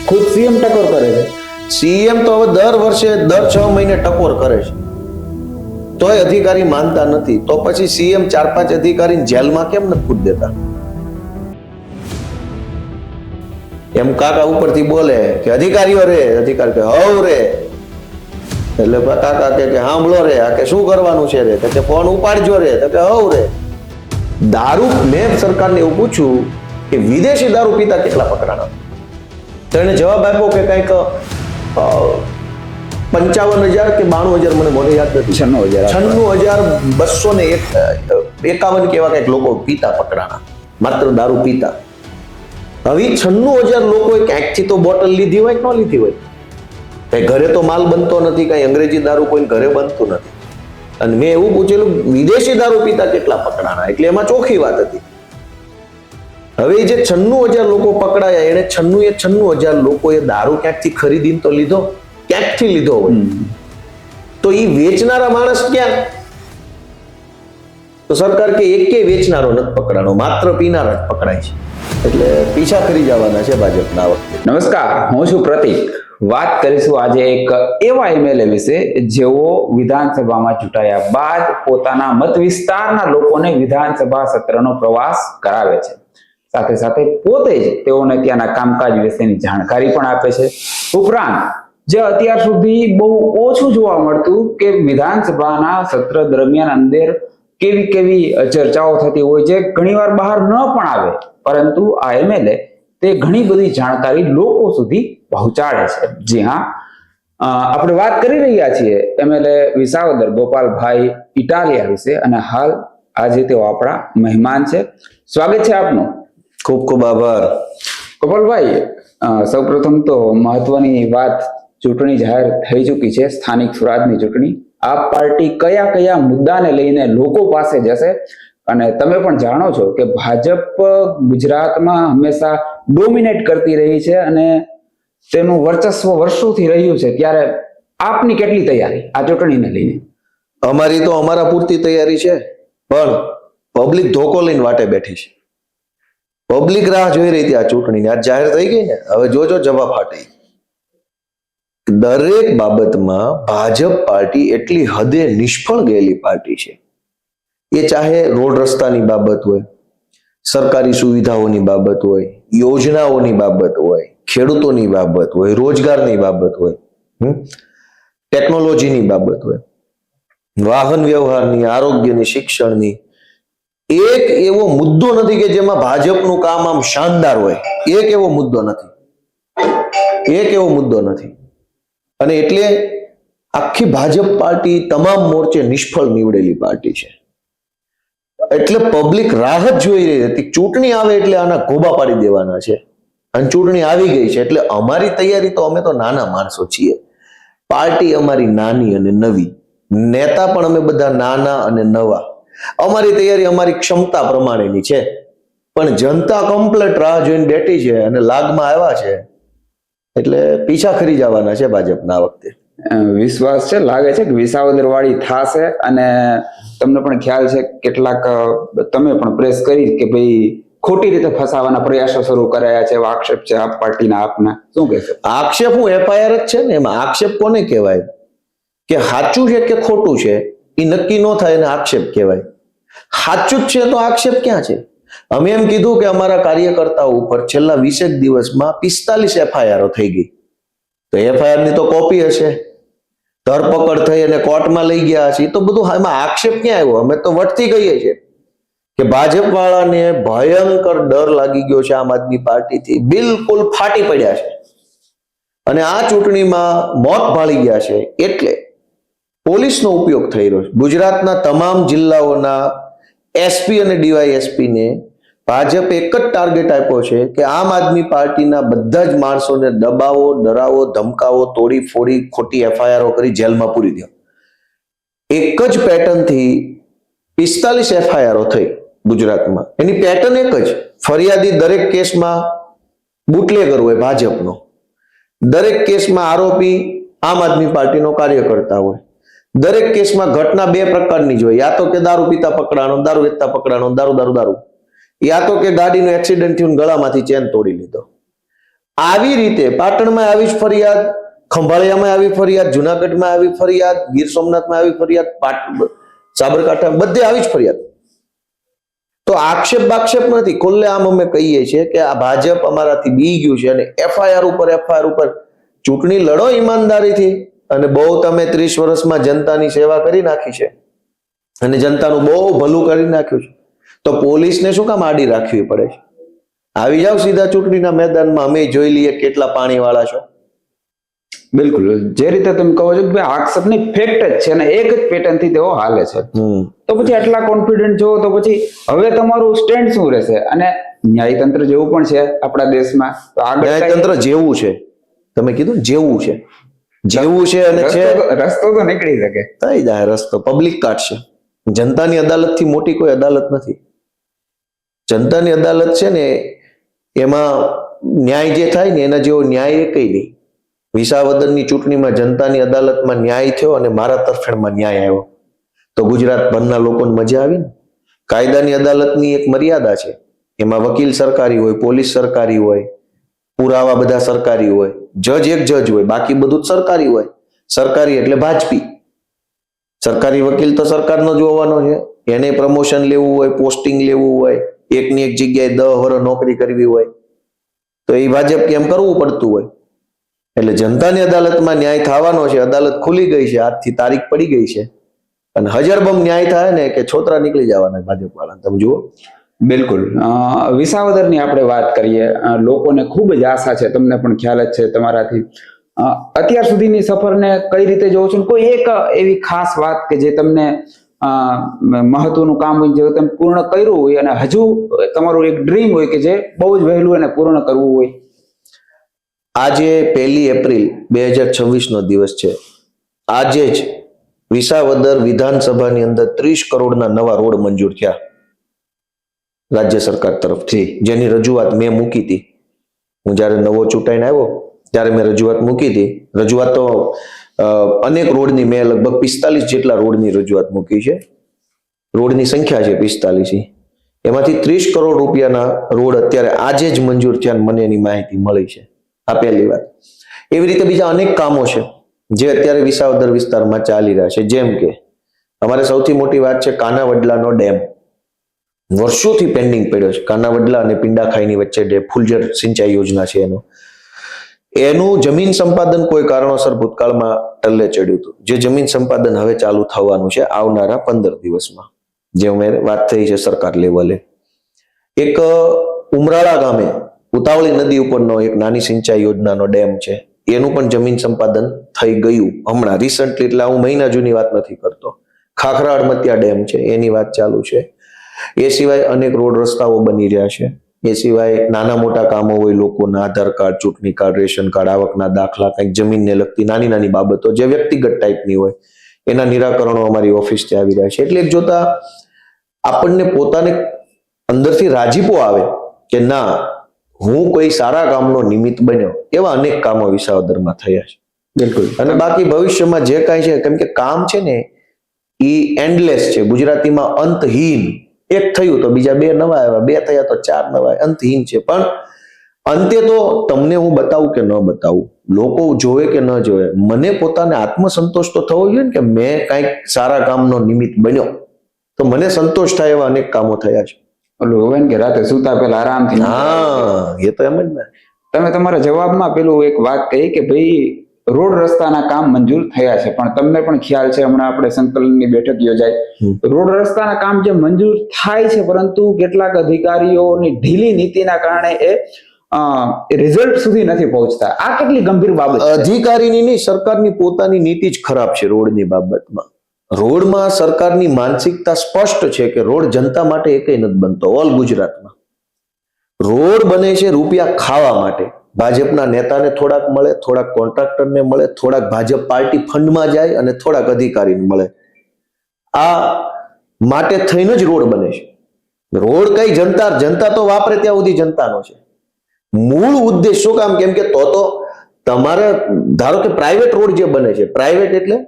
ખુદ સીએમ ટકોર કરે છે. સીએમ તો હવે દર વર્ષે દર 6 મહિને ટકોર કરે છે, તોય અધિકારી માનતા નથી. તો પછી સીએમ 4-5 અધિકારીને જેલમાં કેમ નથી કૂદ દેતા? એમ કાકા ઉપરથી બોલે કે અધિકારીઓ રે, અધિકારી કે હવ રે, એટલે કાકા કે સાંભળો રે, આ કે શું કરવાનું છે રે, કે ફોન ઉપાડજો રે, તો કે હવ રે. દારૂ, મેં સરકારને એવું પૂછ્યું કે વિદેશી દારૂ પીતા કેટલા પકડાણા, તો એને જવાબ આપ્યો કે કંઈક 55,000 કે 92,000, મને મોઢે યાદ નથી, 96,251 કેવા કંઈક લોકો પીતા પકડાણા, માત્ર દારૂ પીતા. હવે 96,000 લોકોએ ક્યાંકથી તો બોટલ લીધી હોય કે ન લીધી હોય, કઈ ઘરે તો માલ બનતો નથી, કઈ અંગ્રેજી દારૂ કોઈ ઘરે બનતું નથી. અને મેં એવું પૂછેલું વિદેશી દારૂ પીતા કેટલા પકડાણા, એટલે એમાં ચોખ્ખી વાત હતી. હવે જે 96,000 લોકો પકડાયા, એને 96,000 લોકોએ દારૂ ક્યાંકથી ખરીદીને તો લીધો, ક્યાંકથી લીધો હોય, તો એ વેચનારા માણસ ક્યાં? તો સરકાર કે એકે વેચનારો નથી પકડાનો, માત્ર પીનારા જ પકડાય છે. એટલે પીછા કરી જવાના છે ભાજપના વખતે. નમસ્કાર, હું છું પ્રતિક. વાત કરીશું આજે એક એવા એમએલએ વિશે જેઓ વિધાનસભામાં ચૂંટાયા બાદ પોતાના મત વિસ્તારના લોકોને વિધાનસભા સત્રનો પ્રવાસ કરાવે છે. સાથે સાથે પોતે જ તેઓને ત્યાંના કામકાજ વિશેની જાણકારી પણ આપે છે. ઉપરાંત જે અત્યાર સુધી બહુ ઓછું જોવા મળતું કે વિધાનસભાના સત્ર દરમિયાન અંદર કેવી કેવી ચર્ચાઓ થતી હોય છે, ઘણીવાર બહાર ન પણ આવે, પરંતુ આ એમએલએ તે ઘણી બધી જાણકારી લોકો સુધી પહોંચાડે છે. જી હા, આપણે વાત કરી રહ્યા છીએ એમએલએ વિસાવદર ગોપાલભાઈ ઇટાલિયા વિશે, અને હાલ આજે તેઓ આપણા મહેમાન છે. સ્વાગત છે આપનું. ખૂબ ખૂબ આભાર. ગોપાલભાઈ, સૌપ્રથમ તો મહત્વની વાત, ચૂંટણી જાહેર થઈ ચૂકી છે, સ્થાનિક સ્વરાજની ચૂંટણી. આ પાર્ટી કયા કયા મુદ્દાને લઈને લોકો પાસે જશે? અને તમે પણ જાણો છો કે ભાજપ ગુજરાતમાં હંમેશા ડોમિનેટ કરતી રહી છે અને તેનું વર્ચસ્વ વર્ષોથી રહ્યું છે, ત્યારે આપની કેટલી તૈયારી આ ચૂંટણીને લઈને? અમારી તો અમારા પૂરતી તૈયારી છે, પણ પબ્લિક ધોકો લઈને વાટે બેઠી છે. પબ્લિક રાહ જોઈ રહી હતી આ ચૂંટણીની. આજ જાહેર થઈ ગઈ ને, હવે જોજો જવાબ ફાટે. દરેક બાબતમાં ભાજપ પાર્ટી એટલી હદે નિષ્ફળ ગયેલી પાર્ટી છે. એ ચાહે રોડ રસ્તાની બાબત હોય, સરકારી સુવિધાઓની બાબત હોય, યોજનાઓની બાબત હોય, ખેડૂતોની બાબત હોય, રોજગારની બાબત હોય, ટેકનોલોજીની બાબત હોય, વાહન વ્યવહારની, આરોગ્યની, શિક્ષણની. એક એવો મુદ્દો નથી કે જેમાં ભાજપનું કામ આમ શાનદાર હોય. એક એવો મુદ્દો નથી, એક એવો મુદ્દો નથી. અને એટલે આખી ભાજપ પાર્ટી તમામ મોરચે નિષ્ફળ નીવડેલી પાર્ટી છે. એટલે પબ્લિક રાહ જ જોઈ રહી હતી. ચૂંટણી આવે એટલે આના ગોબા પાડી દેવાના છે, અને ચૂંટણી આવી ગઈ છે એટલે અમારી તૈયારી તો, અમે તો નાના માણસો છીએ, પાર્ટી અમારી નાની અને નવી, નેતા પણ અમે બધા નાના અને નવા. અમારી તૈયારી અમારી ક્ષમતા પ્રમાણેની છે, પણ જનતા કમ્પ્લેટ રાહ જોઈને બેઠી છે અને લાગમાં આવ્યા છે, એટલે પીછા ખરી જવાના છે ભાજપના વખતે. વિશ્વાસ છે, લાગે છે કે વિસાવદર વાળી થાશે? અને તમને પણ ખ્યાલ છે કેટલાક તમે પણ પ્રેસ કરી કે ભાઈ ખોટી રીતે ફસાવાના પ્રયાસો શરૂ કરાયા છે, એવા આક્ષેપ છે આપ પાર્ટીના. આપના શું કહેશો? આક્ષેપ હું એફઆઈઆર જ છે ને, એમાં આક્ષેપ કોને કહેવાય? કે સાચું છે કે ખોટું છે એ નક્કી ન થાય એને આક્ષેપ કહેવાય. સાચું જ છે તો આક્ષેપ ક્યાં છે? અમે એમ કીધું કે અમારા કાર્યકર્તાઓ ઉપર છેલ્લા 20 દિવસમાં 45 એફઆઈઆર થઈ ગઈ. તો એફઆઈઆર ની તો કોપી હશે, ધરપકડ થઈ અને કોર્ટમાં લઈ ગયા હશે, તો બધું એમાં આક્ષેપ ક્યાં આવ્યો? અમે તો વટતી ગઈએ છીએ કે ભાજપ વાળાને ભયંકર ડર લાગી ગયો છે આમ આદમી પાર્ટીથી, બિલકુલ ફાટી પડ્યા છે, અને આ ચૂંટણીમાં મોત ભાળી ગયા છે. એટલે પોલીસનો ઉપયોગ થઈ રહ્યો છે. ગુજરાતના તમામ જિલ્લાઓના એસપી અને ડીવાયએસપી ને ભાજપ એક જ ટાર્ગેટ આપ્યો છે કે આમ આદમી પાર્ટીના બધા જ માણસોને દબાવો, ડરાવો, ધમકાવો, તોડી ફોડી, ખોટી એફઆઈઆર કરી જેલમાં પૂરી દો. એક જ પેટર્નથી 45 એફઆઈઆર થઈ ગુજરાતમાં. એની પેટર્ન એક જ, ફરિયાદી દરેક કેસમાં બુટલેગર હોય ભાજપનો, દરેક કેસમાં આરોપી આમ આદમી પાર્ટીનો કાર્યકર્તા હોય, દરેક કેસમાં ઘટના બે પ્રકારની જ હોય, યા તો કે દારૂ પીતા પકડાણો, દારૂ વેચતા પકડાણો, દારૂ દારૂ દારૂ, યા તો કે ગાડીનો એક્સિડન્ટ થયું, ગળામાંથી ચેન તોડી લીધો. આવી રીતે પાટણમાં આવી જ ફરિયાદ, ખંભાળિયામાં આવી ફરિયાદ, જુનાગઢમાં આવી ફરિયાદ, ગીર સોમનાથમાં આવી ફરિયાદ, સાબરકાંઠા બધે આવી જ ફરિયાદ. તો આક્ષેપ નથી, ખુલ્લે આમ અમે કહીએ છીએ કે આ ભાજપ અમારાથી બી ગયું છે અને એફઆઈઆર ઉપર ચૂંટણી લડો ઈમાનદારીથી. અને બહુ તમે 30 વર્ષમાં જનતાની સેવા કરી નાખી છે અને જનતાનું બહુ ભલું કરી નાખ્યું છે, તો પોલીસને શું કામ આડી રાખવી પડે છે? આવી જાવ સીધા ચૂંટણીના મેદાનમાં, અમે જોઈ લઈએ કેટલા પાણી વાળા છો. બિલકુલ, જે રીતે તમે કહો છો કે ભાઈ આક્ષેપની ફેક્ટ જ છે અને એક જ પેટર્ન થી તેઓ હાલે છે, તો પછી આટલા કોન્ફિડન્ટ છો તો પછી હવે તમારું સ્ટેન્ડ શું રહેશે? અને ન્યાયતંત્ર જેવું પણ છે આપણા દેશમાં, તો આગળ ન્યાયતંત્ર જેવું છે, તમે કીધું જેવું છે અને છે, રસ્તો તો નીકળી શકે, થઈ જાય રસ્તો, પબ્લિક કાઢશે. જનતાની અદાલતથી મોટી કોઈ અદાલત નથી. જનતાની અદાલત છે ને એમાં ન્યાય જે થાય ને એના જેવો ન્યાય એ કઈ નહીં. વિસાવદરની ચૂંટણીમાં જનતાની અદાલતમાં ન્યાય થયો અને મારા તરફેણમાં ન્યાય આવ્યો, તો ગુજરાતભરના લોકોને મજા આવી ને. કાયદાની અદાલતની એક મર્યાદા છે, એમાં વકીલ સરકારી હોય, પોલીસ સરકારી હોય, પુરાવા બધા સરકારી હોય, જજ એક જજ હોય, બાકી બધું જ સરકારી હોય. સરકારી એટલે ભાજપી. સરકારી વકીલ તો સરકારનો જ હોવાનો છે, એને પ્રમોશન લેવું હોય, પોસ્ટિંગ લેવું હોય, એકની એક જગ્યાએ 10 વર્ષ નોકરી કરવી હોય, તો એ ભાજપ કેમ કરવું પડતું હોય. એટલે જનતાની અદાલતમાં ન્યાય થવાનો છે, અદાલત ખુલી ગઈ છે, આજથી તારીખ પડી ગઈ છે, અને હજારબમ ન્યાય થાય ને કે છોતરા નીકળી જવાના ભાજપ વાળા. તમે જુઓ. બિલકુલ. વિસાવદરની આપણે વાત કરીએ, લોકોને ખૂબ જ આશા છે, તમને પણ ખ્યાલ જ છે તમારાથી. અત્યાર સુધીની સફરને કઈ રીતે જોવો છો? કોઈ એક એવી ખાસ વાત કે જે તમને મહત્વનું કામ હોય જે તમે પૂર્ણ કર્યું હોય અને હજુ તમારું એક ડ્રીમ હોય કે જે બહુ જ વહેલું એને પૂર્ણ કરવું હોય? આજે 1 એપ્રિલ 2026 નો દિવસ છે. આજે જ વિસાવદર વિધાનસભાની અંદર 30 કરોડના નવા રોડ મંજૂર થયા રાજ્ય સરકાર તરફથી, જેની રજૂઆત મેં મૂકી હતી. હું જ્યારે નવો ચૂંટાઈને આવ્યો ત્યારે મેં રજૂઆત મૂકી હતી. રજૂઆત તો અનેક રોડની, મેં લગભગ 45 જેટલા રોડની રજૂઆત મૂકી છે. રોડની સંખ્યા છે 45. એમાંથી 30 કરોડ રૂપિયાના રોડ અત્યારે આજે જ મંજૂર થયા, મને એની માહિતી મળી છે. આ પહેલી વાત. એવી રીતે બીજા અનેક કામો છે જે અત્યારે વિસાવદર વિસ્તારમાં ચાલી રહ્યા છે. જેમ કે અમારે સૌથી મોટી વાત છે કાનાવડલાનો ડેમ. વર્ષોથી પેન્ડિંગ પડ્યો છે. કાનાવડલા અને પિંડાખાઈની વચ્ચે ડેમ, ફૂલઝર સિંચાઈ યોજના છે એનું જમીન સંપાદન કોઈ કારણોસર ભૂતકાળમાં ટલ્લે ચડ્યું હતું, જે જમીન સંપાદન હવે ચાલુ થવાનું છે આવનારા 15 દિવસમાં, જે અમે વાત થઈ છે સરકાર લેવલે. એક ઉમરાળા ગામે ઉતાવળી નદી ઉપરનો એક નાની સિંચાઈ યોજનાનો ડેમ છે, એનું પણ જમીન સંપાદન થઈ ગયું હમણાં રિસન્ટલી, એટલે હું મહિના જૂની વાત નથી કરતો. ખાખરા અડમતિયા ડેમ છે, એની વાત ચાલુ છે. એ સિવાય અનેક રોડ રસ્તાઓ બની રહ્યા છે. એ સિવાય નાના મોટા કામો હોય, લોકોના આધાર કાર્ડ, ચૂંટણી કાર્ડ, રેશન કાર્ડ, આવકના દાખલા, કંઈક જમીનને લગતી નાની નાની બાબતો જે વ્યક્તિગત ટાઈપની હોય, એના નિરાકરણો અમારી ઓફિસથી આવી રહ્યા છે. એટલે એક જોતા આપણને પોતાને અંદરથી રાજીપો આવે કે ના, હું કોઈ સારા કામનો નિમિત્ત બન્યો. એવા અનેક કામો વિસાવદરમાં થયા છે. બિલકુલ. અને બાકી ભવિષ્યમાં જે કાંઈ છે, કેમ કે કામ છે ને એ એન્ડલેસ છે, ગુજરાતીમાં અંતહીન. એક થયું તો બીજા 2 નવા આવ્યા, 2 થયા તો 4 નવા, અંતહીન છે. પણ અંતે તો તમને હું બતાવું કે ન બતાવું, લોકો જોવે કે ન જોવે, મને પોતાને આત્મસંતોષ તો થવો જોઈએ ને કે મેં કાંઈક સારા કામનો નિમિત્ત બન્યો, તો મને સંતોષ થાય એવા અનેક કામો થયા છે. ઓલું હોય ને કે રાતે સુતા પહેલા આરામથી. હા, એ તો એમ જ ને. તમે તમારા જવાબમાં પેલું એક વાત કહી કે ભાઈ રોડ રસ્તાના કામ મંજૂર થયા છે, પણ તમને પણ ખ્યાલ છે હમણાં આપણે સંકલનની બેઠક યોજાઈ, રોડ રસ્તાના કામ જે મંજૂર થાય છે પરંતુ કેટલાક અધિકારીઓની ઢીલી નીતિના કારણે એ રિઝલ્ટ સુધી નથી પહોંચતા. આ કેટલી ગંભીર બાબત છે? અધિકારીની નહીં, સરકારની પોતાની નીતિ જ ખરાબ છે રોડની બાબતમાં. રોડમાં સરકારની માનસિકતા સ્પષ્ટ છે કે રોડ જનતા માટે એકેય નથી બનતો. ઓલ ગુજરાતમાં રોડ બને છે રૂપિયા ખાવા માટે. ભાજપના નેતાને થોડાક મળે, થોડાક કોન્ટ્રાક્ટરને મળે, થોડાક ભાજપ પાર્ટી ફંડમાં જાય અને થોડાક અધિકારીને મળે. આ માટે થઈને જ રોડ બને છે. રોડ કઈ જનતા તો વાપરે ત્યાં સુધી જનતાનો છે. મૂળ ઉદ્દેશ શું કામ? કેમ કે તો તમારે ધારો કે પ્રાઇવેટ રોડ જે બને છે, પ્રાઇવેટ એટલે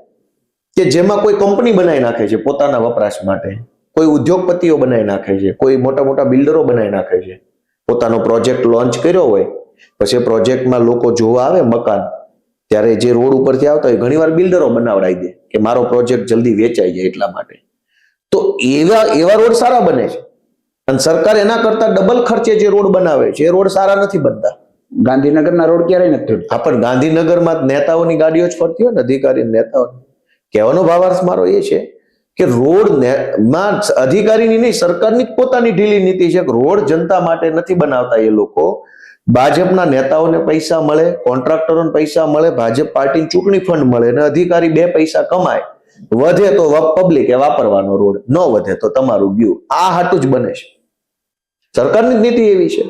કે જેમાં કોઈ કંપની બનાવી નાખે છે પોતાના વપરાશ માટે, કોઈ ઉદ્યોગપતિઓ બનાવી નાખે છે, કોઈ મોટા મોટા બિલ્ડરો બનાવી નાખે છે, પોતાનો પ્રોજેક્ટ લોન્ચ કર્યો હોય પછી પ્રોજેક્ટમાં લોકો જોવા આવે મકાન, ત્યારે જે રોડ ઉપરથી આવતા હોય ઘણીવાર બિલ્ડરો બનાવડાવી દે કે મારો પ્રોજેક્ટ જલ્દી વેચાઈ જાય એટલા માટે. તો એવા રોડ સારા બને છે, અને સરકાર એના કરતા ડબલ ખર્ચે જે રોડ બનાવે છે એ રોડ સારા નથી બનતા. ગાંધીનગરના રોડ ક્યારેય નથી તૂટતા. પણ ગાંધીનગરમાં નેતાઓની ગાડીઓ જ ફરતી હોય ને, અધિકારી નેતાઓ. કહેવાનો ભાવાર્થ મારો એ છે કે રોડ માં અધિકારીની નહીં, સરકારની જ પોતાની ઢીલી નીતિ છે કે રોડ જનતા માટે નથી બનાવતા એ લોકો. ભાજપના નેતાઓને પૈસા મળે, કોન્ટ્રાક્ટરોને પૈસા મળે, ભાજપ પાર્ટીને ચૂંટણી ફંડ મળે, અને અધિકારી બે પૈસા કમાય, વધે તો પબ્લિકે વાપરવાનો રોડ, ન વધે તો તમારું ગયું. આ હાટું જ બને છે, સરકારની જ નીતિ એવી છે.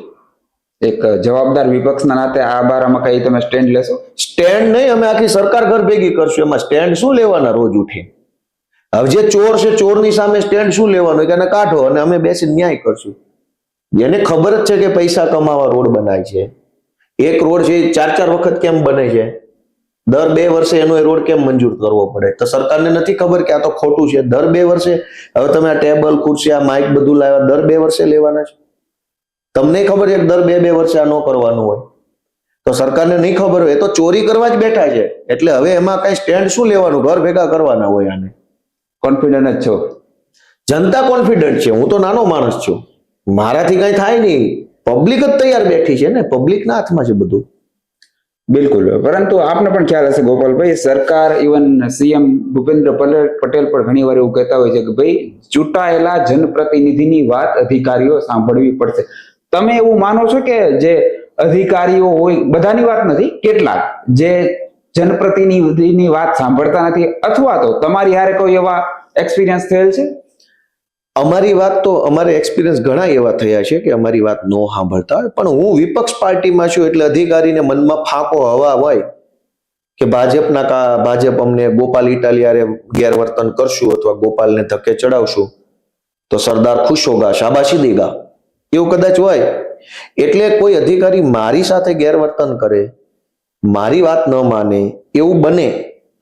એક જવાબદાર વિપક્ષના નાતે આ બારામાં કઈ તમે સ્ટેન્ડ લેશો? સ્ટેન્ડ નહીં, અમે આખી સરકાર ઘર ભેગી કરશું. એમાં સ્ટેન્ડ શું લેવાના રોજ ઉઠી? હવે જે ચોર છે ચોરની સામે સ્ટેન્ડ શું લેવાનું કે એને કાઢો, અને અમે બેસી ન્યાય કરશું. જેને ખબર જ છે કે પૈસા કમાવા રોડ બનાય છે. એક રોડ છે 4-4 વખત કેમ બને છે? દર 2 વર્ષે એનો રોડ કેમ મંજૂર કરવો પડે? તો સરકારને નથી ખબર કે આ તો ખોટું છે? દર 2 વર્ષે હવે તમે આ ટેબલ ખુરશી આ માઇક બધું લાવ્યા, દર 2 વર્ષે લેવાના છે? તમને ખબર છે કે દર 2 વર્ષે આ ન કરવાનું હોય? તો સરકારને નહીં ખબર હોય, એ તો ચોરી કરવા જ બેઠા છે. એટલે હવે એમાં કઈ સ્ટેન્ડ શું લેવાનું? ઘર ભેગા કરવાના હોય. આને કોન્ફિડન્ટ જ છો? જનતા કોન્ફિડન્ટ છે, હું તો નાનો માણસ છું, મારાથી કઈ થાય નહીં. પબ્લિક જ તૈયાર બેઠી છે ને, પબ્લિકના હાથમાં છે બધું. બિલકુલ. પરંતુ આપને પણ ખ્યાલ હશે ગોપાલભાઈ, સરકાર ઇવન સીએમ ભૂપેન્દ્ર પટેલ પણ ઘણી વાર એવું કહેતા હોય છે કે ભાઈ ચૂંટાયેલા જનપ્રતિનિધિની વાત અધિકારીઓ સાંભળવી પડશે. તમે એવું માનો છો કે જે અધિકારીઓ હોય, બધાની વાત નથી, કેટલાક જે જનપ્રતિનિધિની વાત સાંભળતા નથી, અથવા તો તમારી હારે કોઈ એવા એક્સપિરિયન્સ થયેલ છે? અમારી વાત તો અમારે એક્સપિરિયન્સ ઘણા એવા થયા છે કે અમારી વાત ન સાંભળતા હોય. પણ હું વિપક્ષ પાર્ટીમાં છું એટલે અધિકારીને મનમાં ફાંકો હવા હોય કે ભાજપ અમને ગોપાલ ઇટાલિયારે ગેરવર્તન કરશું અથવા ગોપાલને ધક્કે ચડાવશું તો સરદાર ખુશ હોગા, શાબાશી દેગા, એવું કદાચ હોય. એટલે કોઈ અધિકારી મારી સાથે ગેરવર્તન કરે, મારી વાત ન માને, એવું બને,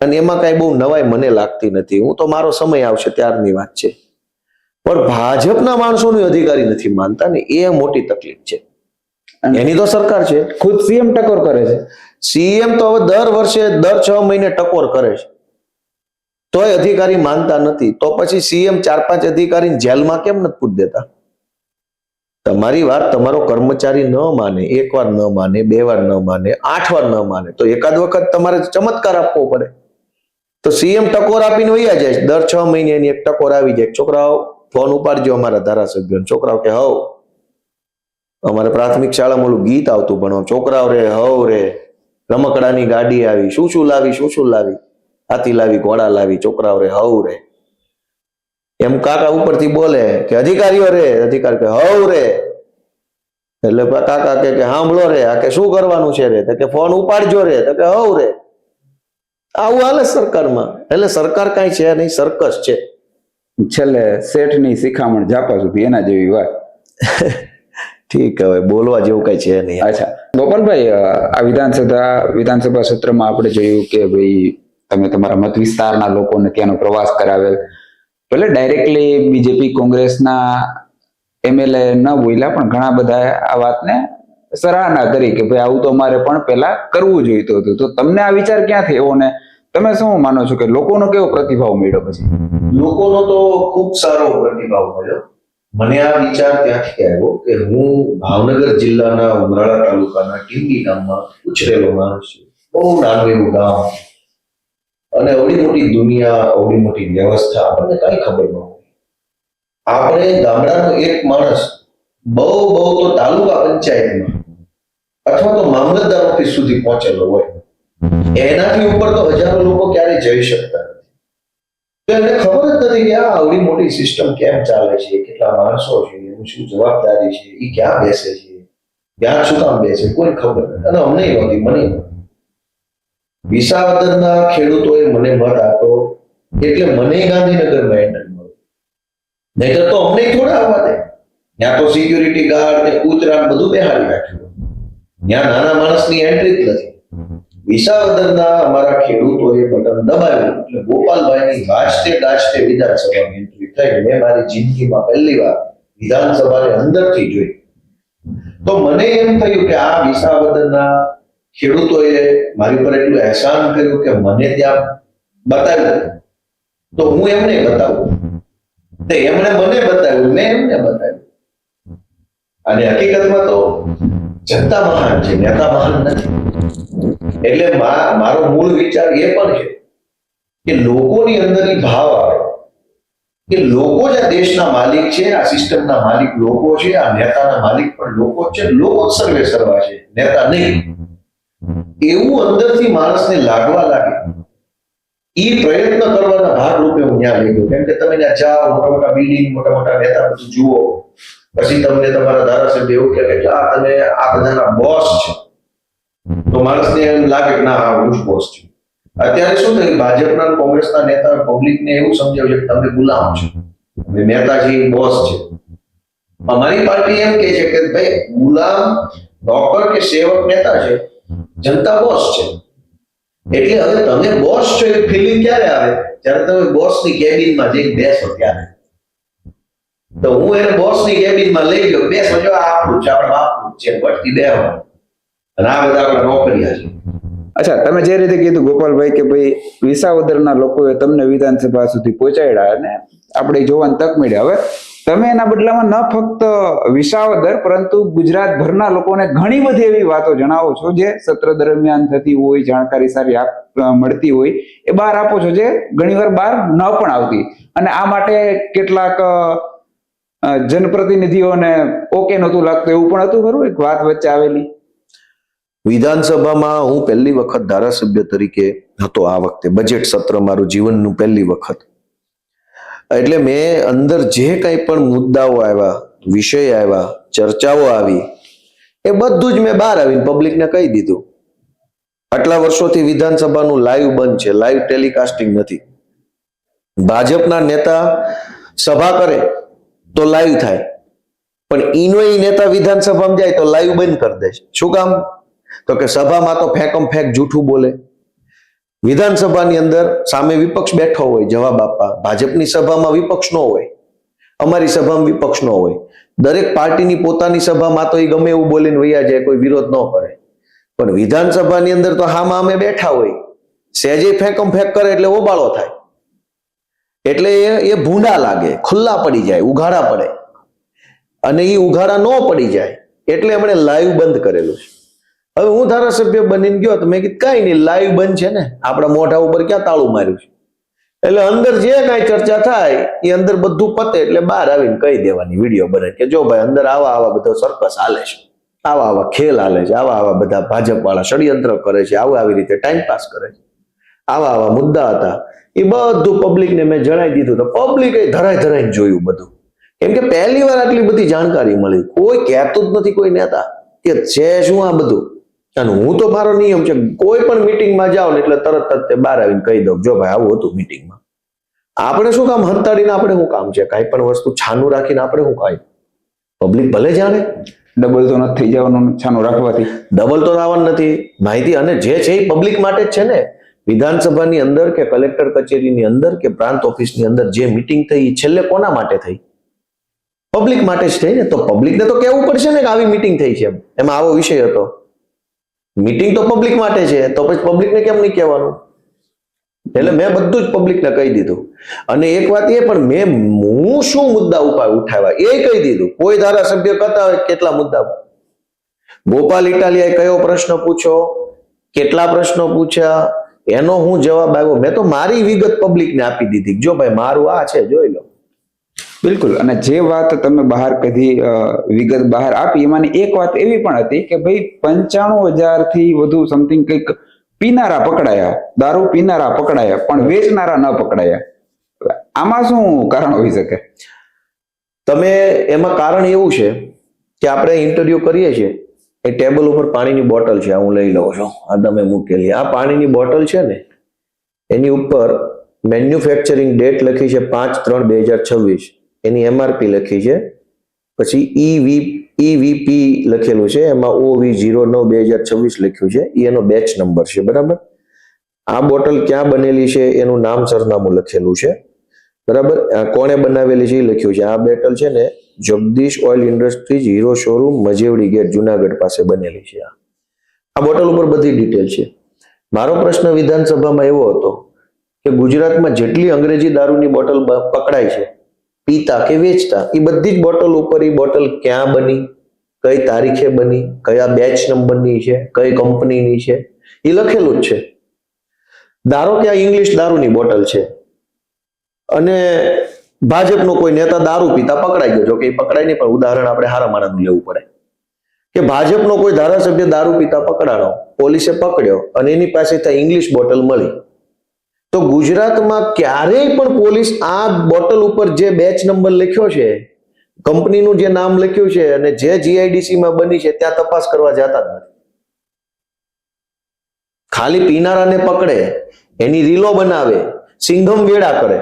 અને એમાં કઈ બહુ નવાઈ મને લાગતી નથી. હું તો મારો સમય આવશે ત્યારની વાત છે. પણ ભાજપના માણસોની અધિકારી નથી માનતા ને, એ મોટી તકલીફ છે. એની તો સરકાર છે, ખુદ સીએમ ટકોર કરે છે. સીએમ તો હવે દર વર્ષે દર 6 મહિને ટકોર કરે છે, તોય અધિકારી માનતા નથી. તો પછી સીએમ 4-5 અધિકારીને જેલમાં કેમ નથી પૂરી દેતા? તમારી વાત તમારો કર્મચારી ન માને, 1 વાર ન માને, 2 વાર ન માને, 8 વાર ન માને, તો એકાદ વખત તમારે ચમત્કાર આપવો પડે. તો સીએમ ટકોર આપીને વૈયા જાય, દર 6 મહિને એની એક ટકોર આવી જાય. છોકરાઓ ફોન ઉપાડજો અમારા ધારાસભ્યો. છોકરાઓ કે હવ, અમારે પ્રાથમિક શાળામાં ઓલું ગીત આવતું ભણો, છોકરાઓ રે હવ રે, રમકડાની ગાડી આવી, શું લાવી, હાથી લાવી, ઘોડા લાવી, છોકરાઓ રે હવ રે. એમ કાકા ઉપરથી બોલે કે અધિકારીઓ રે, અધિકારી કે હવ રે. એટલે કાકા કે સાંભળો રે, આ કે શું કરવાનું છે રે? તો કે ફોન ઉપાડજો રે, તો કે હવ રે. આવું હાલે સરકારમાં. એટલે સરકાર કઈ છે નહીં, સર્કસ છે. છેલ્લે શેઠની શિખામણ જાપા સુધી, એના જેવી વાત. ઠીક, હવે બોલવા જેવું કઈ છે નહીં. અચ્છા ગોપાલભાઈ, આ વિધાનસભા સત્રમાં આપણે જોયું કે ભાઈ તમે તમારા મત વિસ્તારના લોકોને ત્યાંનો પ્રવાસ કરાવેલ. ભલે ડાયરેક્ટલી બીજેપી કોંગ્રેસના એમએલએ ન બોલ્યા, પણ ઘણા બધા આ વાતને સરાહના કરી કે ભાઈ આવું તો અમારે પણ પેલા કરવું જોઈતું હતું. તો તમને આ વિચાર ક્યાંથી એવો, ને તમે શું માનો છો કે લોકોનો કેવો પ્રતિભાવ મળ્યો? પછી લોકોનો તો ખૂબ સારો પ્રતિભાવ મળ્યો. મને આ વિચાર ત્યાંથી આવ્યો કે હું ભાવનગર જિલ્લાના ઉમરાળા તાલુકાના ટીંબી ગામમાં ઉછરેલો માણસ છું. બહુ નાનું એવું ગામ, અને અવડી મોટી દુનિયા, અવડી મોટી વ્યવસ્થા આપણને કઈ ખબર ન હોય. આપણે ગામડાનો એક માણસ બહુ તો તાલુકા પંચાયતમાં અથવા તો મામલતદાર ઓફિસ સુધી પહોંચેલો હોય, એનાથી ઉપર તો હજારો લોકો ક્યારે જઈ શકતા નથી. તો એને ખબર જ નથી કે આ આવડી મોટી સિસ્ટમ કેમ ચાલે છે, કેટલા માણસો છે, એનું શું જવાબદારી છે, એ ક્યાં બેસે છે, ક્યાં શું કામ બેસે, કોઈ ખબર નથી. અને અમને નહોતી, મને વિસાવદરના ખેડૂતોએ મને મત આપ્યો એટલે મને ગાંધીનગરમાં એન્ટ્રી મળી. નહીતર તો અમને થોડા આવવા દે. ત્યાં તો સિક્યુરિટી ગાર્ડ ને કૂતરા બધું બેહાડી રાખ્યું. ત્યાં નાના માણસની એન્ટ્રી જ નથી. વિસાવદરના અમારા ખેડૂતોએ બટન દબાવ્યું એટલે ગોપાલભાઈની ગાજતે વિધાનસભાની એન્ટ્રી થઈ. મેં મારી જિંદગીમાં પહેલી વાર વિધાનસભાને અંદરથી જોઈ. તો મને એમ થયું કે આ વિસાવદરના ખેડૂતોએ મારી પર એટલું અહેસાન કર્યું કે મને ત્યાં બતાવ્યું, તો હું એમને બતાવું. તો એમણે મને બતાવ્યું, મેં એમને બતાવ્યું. અને હકીકતમાં તો જનતા મહાન છે, નેતા મહાન નથી. એટલે મારો મૂળ વિચાર એ પણ છે કે લોકોની અંદર ઈ ભાવ આવે કે લોકો જ આ દેશના માલિક છે, આ સિસ્ટમના માલિક લોકો છે, આ નેતાના માલિક પણ લોકો જ છે, લોકો જ સર્વે સર્વા છે, નેતા નહીં. એવું અંદરથી માણસને લાગવા લાગે. ઈ પ્રયત્ન કરવાના ભાગરૂપે હું ત્યાં લઈ ગયો. કેમ કે તમે ત્યાં જાઓ, મોટા મોટા બિલ્ડિંગ, મોટા મોટા નેતા બધું જુઓ, પછી તમને તમારા ધારાસભ્ય એવું કહે કે આ તમે આ બધાના બોસ છે, તો માણસને એમ લાગે કે ના હા હું જ બોસ છું. અત્યારે શું થયું, ભાજપના અને કોંગ્રેસના નેતા પબ્લિકને એવું સમજાવ્યું છે કે તમે ગુલામ છો, અમે નેતાજી બોસ છે. અમારી પાર્ટી એમ કહે છે કે ભાઈ ગુલામ નોકર કે સેવક નેતા છે, જનતા બોસ છે. એટલે હવે તમે બોસ છો એ ફિલિંગ ક્યારે આવે? જ્યારે તમે બોસની કેબિનમાં જઈને બેસો ત્યારે. તો હું એને બોસની કેબિનમાં લઈ ગયો, બેસો, જો આ આપણું છે, આપણા બાપનું છે, વટકી બેહો, અને આ બધા આપણા નોકરિયા છે. અચ્છા, તમે જે રીતે કીધું ગોપાલભાઈ કે ભાઈ વિસાવદરના લોકોએ તમને વિધાનસભા સુધી પહોંચાડ્યા અને આપણે જોવાની તક મળી. હવે તમે એના બદલામાં ન ફક્ત વિસાવદર પરંતુ ગુજરાતભરના લોકોને ઘણી બધી એવી વાતો જણાવો છો જે સત્ર દરમિયાન થતી હોય, જાણકારી સારી મળતી હોય, એ બહાર આપો છો, જે ઘણીવાર બહાર ન પણ આવતી. અને આ માટે કેટલાક જનપ્રતિનિધિઓને ઓકે નહોતું લાગતું, એવું પણ હતું ખરું? એક વાત વચ્ચે આવેલી. વિધાનસભામાં હું પહેલી વખત ધારાસભ્ય તરીકે હતો. આ વખતે બજેટ સત્ર મારું જીવનનું પહેલી વખત. એટલે મેં અંદર જે કંઈ પણ મુદ્દાઓ આવ્યા, વિષય આવ્યા, ચર્ચાઓ આવી, એ બધું જ મેં બહાર આવીને પબ્લિકને કહી દીધું. આટલા વર્ષોથી વિધાનસભાનું લાઈવ બંધ છે, લાઈવ ટેલિકાસ્ટિંગ નથી. ભાજપના નેતા સભા કરે તો લાઈવ થાય, પણ ઈનો ઈ નેતા વિધાનસભામાં જાય તો લાઈવ બંધ કરી દે છે. શું કામ? તો કે સભામાં તો ફેંકમ ફેંક જૂઠું બોલે. વિધાનસભાની અંદર સામે વિપક્ષ બેઠો હોય જવાબ આપવા, ભાજપની સભામાં વિપક્ષ ન હોય, અમારી સભામાં વિપક્ષ ન હોય. દરેક પાર્ટીની પોતાની સભામાં તો એ ગમે એવું બોલીને વૈયા જાય, કોઈ વિરોધ ન કરે. પણ વિધાનસભાની અંદર તો હામાં અમે બેઠા હોય, સહેજે ફેંકમ ફેંક કરે એટલે ઓબાળો થાય, એટલે એ ભૂંડા લાગે, ખુલ્લા પડી જાય, ઉઘાડા પડે. અને એ ઉઘાડા ન પડી જાય એટલે એમણે લાઈવ બંધ કરેલું છે. હવે હું ધારાસભ્ય બનીને ગયો તો મેં કીધું કઈ નહીં, લાઈવ બંધ છે ને, આપણા મોઢા ઉપર ક્યાં તાળું માર્યું છે? એટલે અંદર જે કાંઈ ચર્ચા થાય એ અંદર બધું પતે એટલે બહાર આવીને કહી દેવાની, વિડીયો બનાવી કે જો ભાઈ અંદર આવા આવા બધો સર્કસ હાલે છે, આવા આવા ખેલ હાલે છે, આવા આવા બધા ભાજપ વાળા ષડયંત્ર કરે છે, આવી રીતે ટાઈમ પાસ કરે છે, આવા આવા મુદ્દા હતા. એ બધું પબ્લિકને મેં જણાવી દીધું. તો પબ્લિકે ધરાઈને જોયું બધું. કેમ કે પહેલી વાર આટલી બધી જાણકારી મળી. કોઈ કહેતું જ નથી કોઈ નેતા કે છે શું આ બધું. અને હું તો મારો નિયમ છે, કોઈ પણ મીટિંગમાં જાઓ ને એટલે તરત જ તે બહાર આવીને કહી દઉં જો ભાઈ આવું હતું મીટિંગમાં. આપણે શું કામ હંતાડીને, આપણે શું કામ છે કાંઈ પણ વસ્તુ છાનું રાખીને આપણે શું કાંઈ? પબ્લિક ભલે જાણે. ડબલ તો નથી થઈ જવાનું છાનું રાખવાથી. ડબલ તો આવવાનું નથી માહિતી. અને જે છે એ પબ્લિક માટે જ છે ને. વિધાનસભાની અંદર કે કલેક્ટર કચેરીની અંદર કે પ્રાંત ઓફિસની અંદર જે મીટિંગ થઈ છેલ્લે કોના માટે થઈ? પબ્લિક માટે જ થઈ ને. તો પબ્લિકને તો કહેવું પડશે ને કે આવી મીટિંગ થઈ છે, એમાં આવો વિષય હતો. મીટિંગ તો પબ્લિક માટે છે, તો પછી પબ્લિકને કેમ નહીં કહેવાનું? એટલે મેં બધું જ પબ્લિકને કહી દીધું. અને એક વાત એ પણ હું શું મુદ્દા ઉઠાવ્યા એ કહી દીધું. કોઈ ધારાસભ્ય કહેતા હોય કેટલા મુદ્દા, ગોપાલ ઇટાલિયાએ કયો પ્રશ્ન પૂછ્યો, કેટલા પ્રશ્નો પૂછ્યા, એનો હું જવાબ આવ્યો. મેં તો મારી વિગત પબ્લિકને આપી દીધી, જો ભાઈ મારું આ છે જોઈ લો. બિલકુલ. અને જે વાત તમે બહાર કીધી, વિગત બહાર આપી, એમાંની એક વાત એવી પણ હતી કે ભાઈ 95,000 થી વધુ સમથિંગ કંઈક પીનારા પકડાયા, દારૂ પીનારા પકડાયા, પણ વેચનારા ન પકડાયા. આમાં શું કારણ હોઈ શકે? તમે એમાં કારણ એવું છે કે આપણે ઇન્ટરવ્યુ કરીએ છીએ, એ ટેબલ ઉપર પાણીની બોટલ છે, હું લઈ લઉં છું, આ તમે મૂકેલી આ પાણીની બોટલ છે ને, એની ઉપર મેન્યુફેક્ચરિંગ ડેટ લખી છે 5/3/2026, એની MRP લખી છે, પછી EVP લખેલું છે, એમાં OV09/2026 લખ્યું છે, એનો બેચ નંબર છે, બરાબર. આ બોટલ ક્યાં બનેલી છે એનું નામ સરનામું લખેલું છે, બરાબર. કોણે બનાવેલી છે એ લખ્યું છે. આ બોટલ છે ને Jagdish oil industries Hero showroom Majevadi gate Junagadh પાસે બનેલી છે આ બોટલ ઉપર બધી ડિટેલ છે. મારો પ્રશ્ન વિધાનસભામાં એવો હતો કે ગુજરાતમાં જેટલી અંગ્રેજી દારૂની બોટલ પકડાય છે પીતા કે વેચતા, એ બધી જ બોટલ ઉપર એ બોટલ ક્યાં બની, કઈ તારીખે બની, કયા બેચ નંબરની છે, કઈ કંપનીની છે, એ લખેલું જ છે. ધારો કે આ ઇંગ્લિશ દારૂની બોટલ છે અને ભાજપનો કોઈ નેતા દારૂ પીતા પકડાઈ ગયો, જો કે એ પકડાય નહીં, પણ ઉદાહરણ આપણે હારા માણસનું લેવું પડે કે ભાજપનો કોઈ ધારાસભ્ય દારૂ પીતા પકડાણો, પોલીસે પકડ્યો અને એની પાસેથી ઇંગ્લિશ બોટલ મળી, તો ગુજરાતમાં ક્યારેય પણ પોલીસ આ બોટલ ઉપર જે બેચ નંબર લખ્યો છે, કંપનીનું જે નામ લખ્યું છે અને જે જીઆઈડીસી માં બની છે ત્યાં તપાસ કરવા જતા જ નથી. ખાલી પીનારાને પકડે, એની રીલો બનાવે, સિંઘમ વેડા કરે.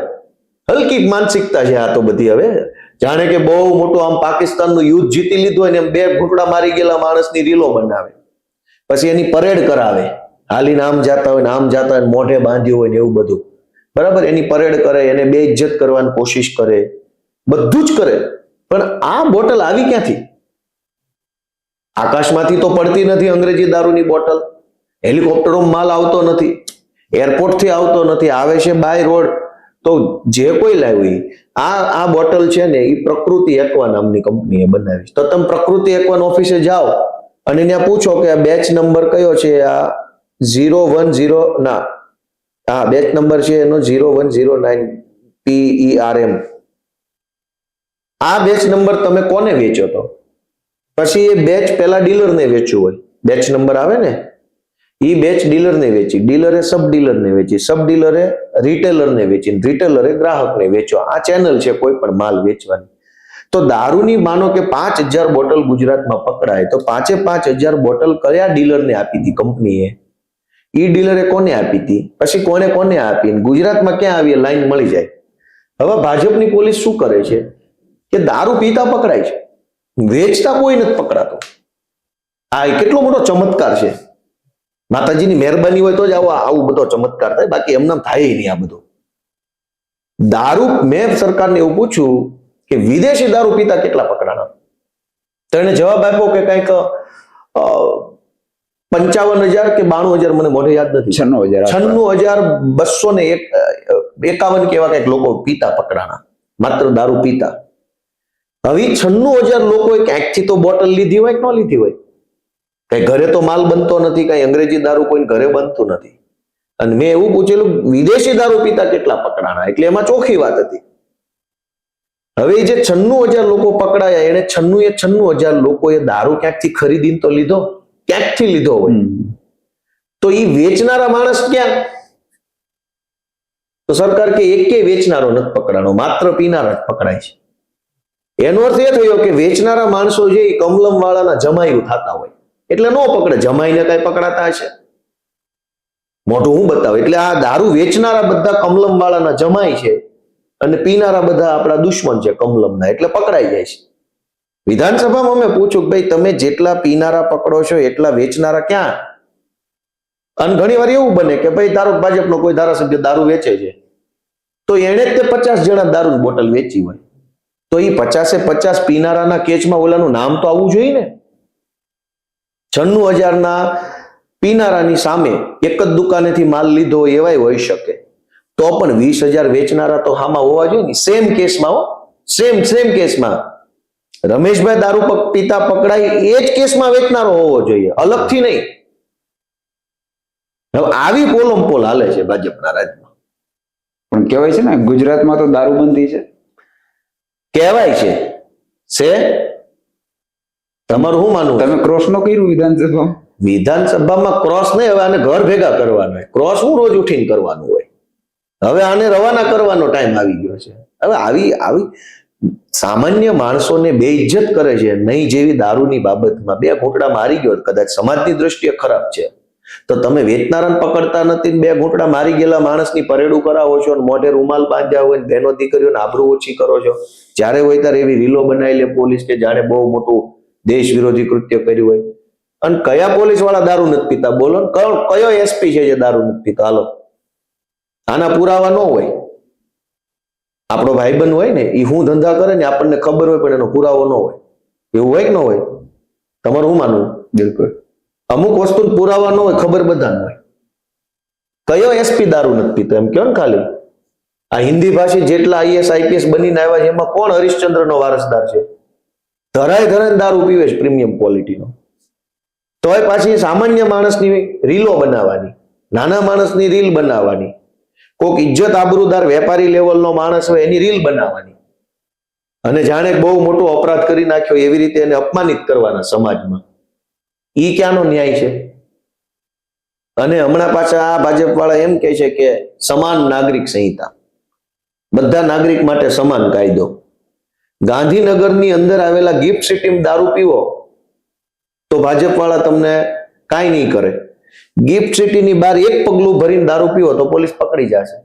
હલકી માનસિકતા છે આ તો બધી. હવે જાણે કે બહુ મોટું આમ પાકિસ્તાનનું યુદ્ધ જીતી લીધું હોય ને એમ બે ઘૂંટડા મારી ગયેલા માણસની રીલો બનાવે, પછી એની પરેડ કરાવે, હાલીને આમ જાતા હોય ને આમ જાતા હોય, મોઢે બાંધ્યું હોય ને એવું બધું, બરાબર, એની પરેડ કરે, એને બેઇજ્જત કરવાની કોશિશ કરે, બધું જ કરે. પણ આ બોટલ આવી ક્યાંથી? આકાશમાંથી તો પડતી નથી અંગ્રેજી દારૂની બોટલ, હેલિકોપ્ટરો માલ આવતો નથી, એરપોર્ટ થી આવતો નથી, આવે છે બાય રોડ. તો જે કોઈ લાવી આ બોટલ છે ને એ પ્રકૃતિ એક્વા નામની કંપનીએ બનાવી. તો તમે પ્રકૃતિ એક્વાન ઓફિસે જાઓ અને ત્યાં પૂછો કે આ બેચ નંબર કયો છે, આ 010 ના, હા બેચ નંબર છે એનો 0109 PERM. આ બેચ નંબર તમે કોને વેચો? તો પછી એ બેચ પેલા ડીલરને વેચ્યું હોય, બેચ નંબર આવે ને એ બેચ ડીલરને વેચી, ડીલરે સબ ડીલરને વેચી, સબ ડીલરે રિટેલરને વેચી, રિટેલરે ગ્રાહકને વેચો. આ ચેનલ છે કોઈ પણ માલ વેચવાની. તો દારૂની માનો કે 5000 બોટલ ગુજરાતમાં પકડાય, તો 5000 બોટલ કયા ડીલરને આપી હતી કંપનીએ? ઈ ડીલરે કોને આપી હતી? પછી કોને કોને આપી? ગુજરાતમાં ક્યાં આવી લાઈન મળી જાય. હવે ભાજપની પોલીસ શું કરે છે કે દારૂ પીતા પકડાય છે, વેચતા કોઈ નથી પકડાતો. આ કેટલો મોટો ચમત્કાર છે. માતાજીની મહેરબાની હોય તો જ આવું બધો ચમત્કાર થાય, બાકી એમનામ થાય નહીં આ બધું. દારૂ, મેં સરકારને એવું પૂછ્યું કે વિદેશી દારૂ પીતા કેટલા પકડાણા? તો એને જવાબ આપ્યો કે કંઈક 55,000 કે 92,000, મને મોઢે યાદ નથી, 96,251 કેવા કંઈક લોકો પીતા પકડાણા, માત્ર દારૂ પીતા. હવે 96,000 લોકોએ ક્યાંકથી તો બોટલ લીધી હોય કે ન લીધી હોય, કઈ ઘરે તો માલ બનતો નથી, કઈ અંગ્રેજી દારૂ કોઈ ઘરે બનતું નથી. અને મેં એવું પૂછેલું વિદેશી દારૂ પીતા કેટલા પકડાણા, એટલે એમાં ચોખ્ખી વાત હતી. હવે જે 96,000 લોકો પકડાયા, એને 96,000 લોકોએ દારૂ ક્યાંકથી ખરીદીને તો લીધો, ક્યાંકથી લીધો હોય. તો એ વેચનારા માણસ ક્યાં? તો સરકાર કે એકે વેચનારો નથી પકડાનો, માત્ર પીનારા જ પકડાય છે. એનો અર્થ એ થયો કે વેચનારા માણસો જે કમલમ વાળાના જમાયું થતા હોય એટલે ન પકડે, જમાઈને કઈ પકડાતા હશે? મોઢું હું બતાવે. એટલે આ દારૂ વેચનારા બધા કમલમ વાળાના જમાય છે અને પીનારા બધા આપણા દુશ્મન છે કમલમના, એટલે પકડાઈ જાય છે. વિધાનસભામાં અમે પૂછ્યું ભાઈ તમે જેટલા પીનારા પકડો છો એટલા વેચનારા ક્યાં? અને ઘણી વાર એવું બને કે ભાઈ ધારો ભાજપનો કોઈ ધારાસભ્ય દારૂ વેચે છે, તો એને જ તે 50 જણા દારૂની બોટલ વેચી હોય, તો એ 50 પીનારાના કેચમાં ઓલાનું નામ તો આવવું જોઈએ ને. 96,000 ના પીનારાની સામે એક જ દુકાનેથી માલ લીધો એવાય હોઈ શકે, તો પણ 20,000 વેચનારા તો હામાં હોવા જોઈએ ને. સેમ કેસમાં સેમ કેસમાં રમેશભાઈ દારૂ પીતા પકડાય એ જ કેસમાં વેચનારો હોવો જોઈએ, અલગથી નહીં. હવે આવી પોલ હાલે છે ભાજપના રાજમાં. પણ કહેવાય છે ને ગુજરાતમાં તો દારૂબંધી છે. કહેવાય છે તમારું શું માનવું? તમે ક્રોસ નો કર્યું વિધાનસભામાં ક્રોસ નહીં, હવે આને ઘર ભેગા કરવાના. ક્રોસ હું રોજ ઉઠીને કરવાનું હોય, હવે આને રવાના કરવાનો ટાઈમ આવી ગયો છે. હવે આવી સામાન્ય માણસોને બેઇજ્જત કરે છે. નહીં જેવી દારૂની બાબતમાં 2 ઘૂંટડા મારી ગયો, કદાચ સમાજની દ્રષ્ટિએ ખરાબ છે, તો તમે વેચનારાને પકડતા નથી, 2 ઘૂંટડા મારી ગયેલા માણસની પરેડું કરાવો છો, મોઢે રૂમાલ બાંધ્યા હોય, બહેનો દીકરીઓને આબરૂ ઓછી કરો છો. જ્યારે હોય ત્યારે એવી રીલો બનાવી લે પોલીસ કે જાણે બહુ મોટું દેશ વિરોધી કૃત્ય કર્યું હોય. અને કયા પોલીસ વાળા દારૂ નથી પીતા? બોલો, કયો એસપી છે જે દારૂ નથી પીતા? હાલો, આના પુરાવા ન હોય. આપણો ભાઈબંધ હોય ને એ હું ધંધા કરે ને આપણને ખબર હોય પણ એનો પુરાવો ન હોય, એવું હોય કે ન હોય? તમારું શું માનવું? બિલકુલ. અમુક વસ્તુ પુરાવા ન હોય, ખબર બધાને હોય. કયો એસપી દારૂ નથી પીતો એમ કહો ને ખાલી. આ હિન્દી ભાષી જેટલા આઈએસ આઈપીએસ બનીને આવ્યા છે એમાં કોણ હરિશ્ચંદ્રનો વારસદાર છે? ધરાય દારૂ પીવે છે પ્રીમિયમ ક્વોલિટીનો. તોય પાછી સામાન્ય માણસની રીલો બનાવવાની, નાના માણસની રીલ બનાવવાની, કોઈક ઇજ્જત આબરૂદાર વેપારી લેવલનો માણસ હોય એની રીલ બનાવવાની, અને જાણે બહુ મોટો અપરાધ કરી નાખ્યો એવી રીતે એને અપમાનિત કરવાના સમાજમાં. ઈ ક્યાંનો ન્યાય છે? અને હમણાં પાછા આ ભાજપ વાળા એમ કહે છે કે સમાન નાગરિક સંહિતા, બધા નાગરિક માટે સમાન કાયદો. ગાંધીનગરની અંદર આવેલા ગિફ્ટ સિટીમાં દારૂ પીવો તો ભાજપ વાળા તમને કાંઈ નહીં કરે. ગિફ્ટ સિટીની બહાર એક પગલું ભરીને દારૂ પીવો તો પોલીસ પકડી જશે.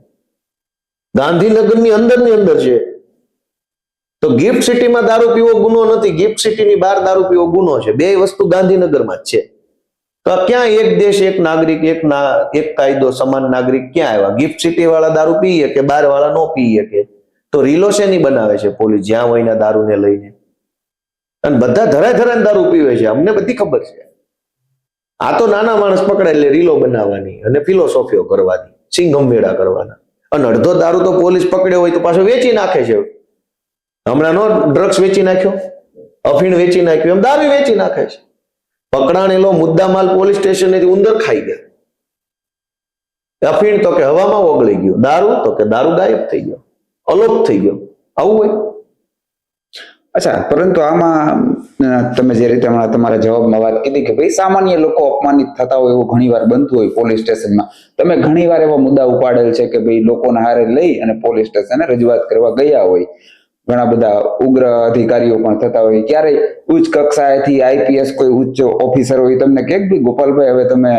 ગાંધીનગરની અંદર છે તો ગિફ્ટ સિટીમાં દારૂ પીવો ગુનો નથી, ગિફ્ટ સિટીની બહાર દારૂ પીવો ગુનો છે. બે વસ્તુ ગાંધીનગરમાં જ છે. તો ક્યાં એક દેશ એક નાગરિક એક કાયદો સમાન નાગરિક ક્યાં આવ્યા? ગિફ્ટ સિટી વાળા દારૂ પીએ કે બહાર વાળા નો પીએ કે? તો રીલો શેની બનાવે છે પોલીસ જ્યાં હોય દારૂને લઈને? અને બધા ધરાય દારૂ પીવે છે, અમને બધી ખબર છે. આ તો નાના માણસ પકડાય એટલે રીલો બનાવવાની અને ફિલોસોફીઓ કરવાની, સિંઘમ મેળા કરવાના. અને અડધો દારૂ તો પોલીસ પકડ્યો હોય તો પાછો વેચી નાખે છે. હમણાં નો ડ્રગ્સ વેચી નાખ્યો, અફીણ વેચી નાખ્યું, એમ દારૂ વેચી નાખે છે. પકડાણેલો મુદ્દામાલ પોલીસ સ્ટેશનેથી ઉંદર ખાઈ ગયા. અફીણ તો કે હવામાં ઓગળી ગયો, દારૂ તો કે દારૂ ગાયબ થઈ ગયો, અલોપ થઈ ગયો. આવું હોય. અચ્છા, પરંતુ આમાં તમે જે રીતે હમણાં તમારા જવાબમાં વાત કીધી કે ભાઈ સામાન્ય લોકો અપમાનિત થતા હોય એવું ઘણી વાર બનતું હોય પોલીસ સ્ટેશનમાં, તમે ઘણી વાર એવા મુદ્દા ઉપાડેલ છે કે ભાઈ લોકોને હારે લઈ અને પોલીસ સ્ટેશને રજૂઆત કરવા ગયા હોય. ઘણા બધા ઉગ્ર અધિકારીઓ પણ થતા હોય. ક્યારેય ઉચ્ચ કક્ષાએથી આઈપીએસ કોઈ ઉચ્ચ ઓફિસર હોય તમને કે ભાઈ ગોપાલભાઈ હવે તમે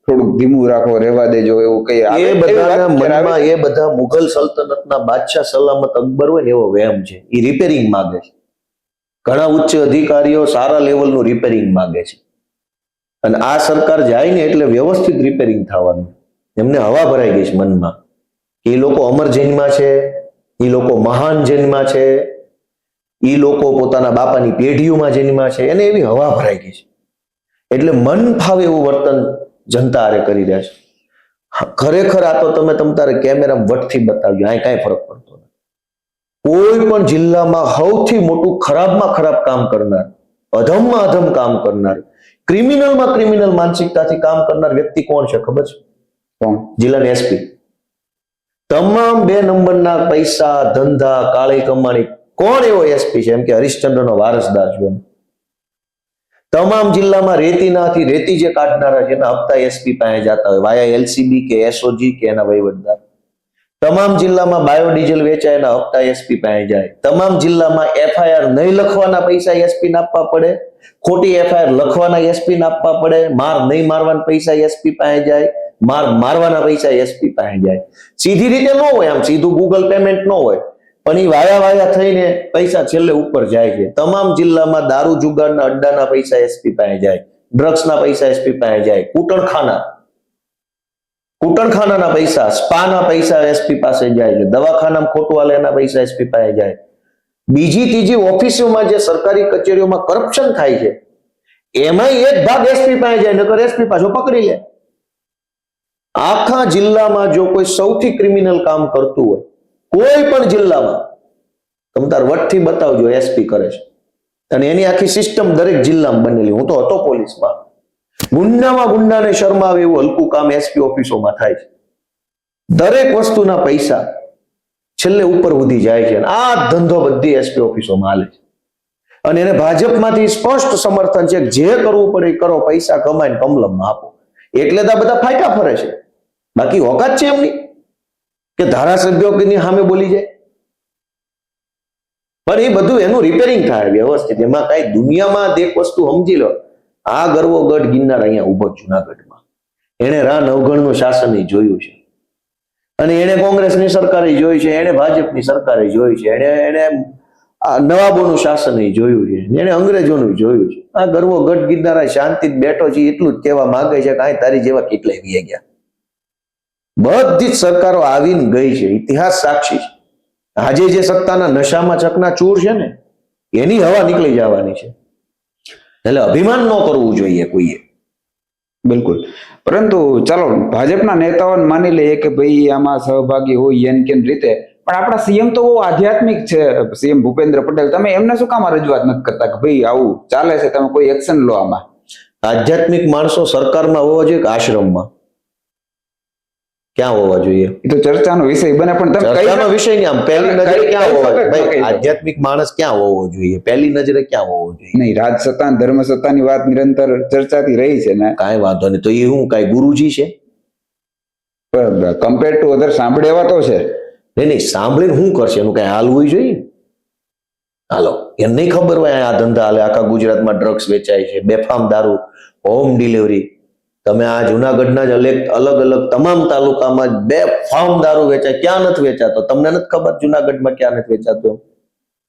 થોડુંક ધીમું રાખો, રહેવા દેજો, એવું કઈ એ બધાના મનમાં એ બધા મુઘલ સલ્તનતના બાદશાહ સલામત અકબર હોય ને એવો વહેમ છે. એ રિપેરિંગ માંગે છે. ઘણા ઉચ્ચ અધિકારીઓ સારા લેવલનું રિપેરિંગ માંગે છે, અને આ સરકાર જાય ને એટલે વ્યવસ્થિત રિપેરિંગ થવાનું. એમને હવા ભરાઈ ગઈ છે મનમાં. એ લોકો અમર જૈનમાં છે, એ લોકો મહાન જન્મા છે, એ લોકો પોતાના બાપાની પેઢીઓમાં જન્મા છે, એને એવી હવા ભરાઈ ગઈ છે. એટલે મન ફાવે એવું વર્તન જનતા આરે કરી રહ્યા છે. ખરેખર આ તો તમે તારે કેમેરામાં વટથી બતાવજો, અહીં કાંઈ ફરક પડતો નથી. કોઈ પણ જિલ્લામાં સૌથી મોટું ખરાબમાં ખરાબ કામ કરનાર, અધમમાં અધમ કામ કરનાર, ક્રિમિનલમાં ક્રિમિનલ માનસિકતાથી કામ કરનાર વ્યક્તિ કોણ છે ખબર છે? કોણ? જિલ્લાના એસપી. તમામ 2 નંબરના પૈસા ધંધા કાળી કમાણી કોણ એવો એસપી છે એમ કે હરિશ્ચંદ્રનો વારસદાર છું? તમામ જિલ્લામાં રેતીનાથી રેતી જે કાઢનારા છે એના હપ્તા એસપી પાસે જતા હોય, વાયા એલસીબી કે એસઓજી કે એના વહીવટદાર. તમામ જિલ્લામાં બાયોડીઝલ વેચાય એના હપ્તા એસપી પાસે જાય. તમામ જિલ્લામાં એફઆઈઆર નહીં લખવાના પૈસા એસપી ને આપવા પડે, ખોટી એફઆઈઆર લખવાના એસપી ને આપવા પડે, માર નહીં મારવાના પૈસા એસપી પાસે જાય, મારવાના પૈસા એસપી પાસે જાય. સીધી રીતે ન હોય, આમ સીધું ગૂગલ પેમેન્ટ ન હોય, પણ એ વાયા થઈને પૈસા છેલ્લે ઉપર જાય છે. તમામ જિલ્લામાં દારૂ જુગારના અડ્ડાના પૈસા એસપી પાસે જાય, ડ્રગ્સના પૈસા એસપી પાસે જાય, કૂટણખાનાના પૈસા, સ્પાના પૈસા એસપી પાસે જાય છે, દવાખાનામાં ખોટું હાલે એના પૈસા એસપી પાસે જાય. બીજી ત્રીજી ઓફિસોમાં જે સરકારી કચેરીઓમાં કરપ્શન થાય છે એમાં એક ભાગ એસપી પાસે જાય, નકર એસપી પાછો પકડી લે. આખા જિલ્લામાં જો કોઈ સૌથી ક્રિમિનલ કામ કરતું હોય કોઈ પણ જિલ્લામાં, તમે તાર વટથી બતાવજો એસપી કરે છે. અને એની આખી સિસ્ટમ દરેક જિલ્લામાં બનેલી. હું તો હતો પોલીસમાં. ગુંડામાં ગુંડાને શરમાવે એવું હલકું કામ એસપી ઓફિસોમાં થાય છે. દરેક વસ્તુના પૈસા છેલ્લે ઉપર સુધી જાય છે. આ ધંધો બધી એસપી ઓફિસોમાં હાલે છે. અને એને ભાજપમાંથી સ્પષ્ટ સમર્થન છે, જે કરવું પડે એ કરો, પૈસા કમાઈને કમલમમાં આપો. એટલે તો બધા ફાયકા ફરે છે. બાકી ઓકાત છે એમની કે ધારાસભ્યો કે સામે બોલી જાય? પણ એ બધું એનું રિપેરિંગ થાય વ્યવસ્થિત. એમાં કઈ દુનિયામાં એક વસ્તુ સમજી લો, આ ગરવો ગઢ ગિરનાર અહીંયા ઉભો જુનાગઢમાં, એને રા નવઘણનું શાસન જોયું છે, અને એને કોંગ્રેસની સરકારે જોઈ છે, એને ભાજપની સરકારે જોઈ છે, એને નવાબોનું શાસન જોયું છે, એને અંગ્રેજોનું જોયું છે. આ ગરવો ગઢ ગિરનાર શાંતિ બેઠો છે, એટલું જ કહેવા માંગે છે કે તારી જેવા કેટલાય વી ગયા. બધી જ સરકારો આવીને ગઈ છે, ઇતિહાસ સાક્ષી છે. આજે જે સત્તાના નશામાં ચકનાચૂર છે ને એની હવા નીકળી જવાની છે, એટલે અભિમાન ન કરવું જોઈએ કોઈએ. બિલકુલ. પરંતુ ચાલો ભાજપના નેતાઓને માની લઈએ કે ભાઈ આમાં સહભાગી હોય એન કેન રીતે, પણ આપણા સીએમ તો બહુ આધ્યાત્મિક છે, સીએમ ભૂપેન્દ્ર પટેલ. તમે એમને શું કામ રજૂઆત નથી કરતા કે ભાઈ આવું ચાલે છે, તમે કોઈ એક્શન લો આમાં? આધ્યાત્મિક માણસો સરકારમાં હોવા જોઈએ કે આશ્રમમાં? ક્યાં હોવા જોઈએ? એ તો ચર્ચાનો વિષય બને, પણ તમે ચર્ચાનો વિષય નહીં. આમ પહેલી તમે નજરે ક્યાં કહી હોવા શકો, ભાઈ? કહી શકો. આધ્યાત્મિક માણસ ક્યાં હોવો જોઈએ? પહેલી નજરે ક્યાં હોવો જોઈએ? નહીં, રાજ સત્તા ધર્મ સત્તાની વાત નિરંતર ચર્ચાતી રહી છે ને. કાંઈ વાંધો નહીં. તો એ હું કાંઈ ગુરુજી છે? કમ્પેર ટુ અધર સાંભળે એવા તો છે. નહીં, સાંભળીને શું કરશે? એનું કાંઈ હાલ હોવી જોઈએ. હાલો, એમ નહીં ખબર હોય આ ધંધા હાલે, આખા ગુજરાતમાં ડ્રગ્સ વેચાય છે, બેફામ દારૂ, હોમ ડિલિવરી. તમે આ જુનાગઢના જ અલગ અલગ તમામ તાલુકામાં બેફામ દારૂ વેચાય. ક્યાં નથી વેચાતો? તમને નથી ખબર જુનાગઢમાં ક્યાં નથી વેચાતો?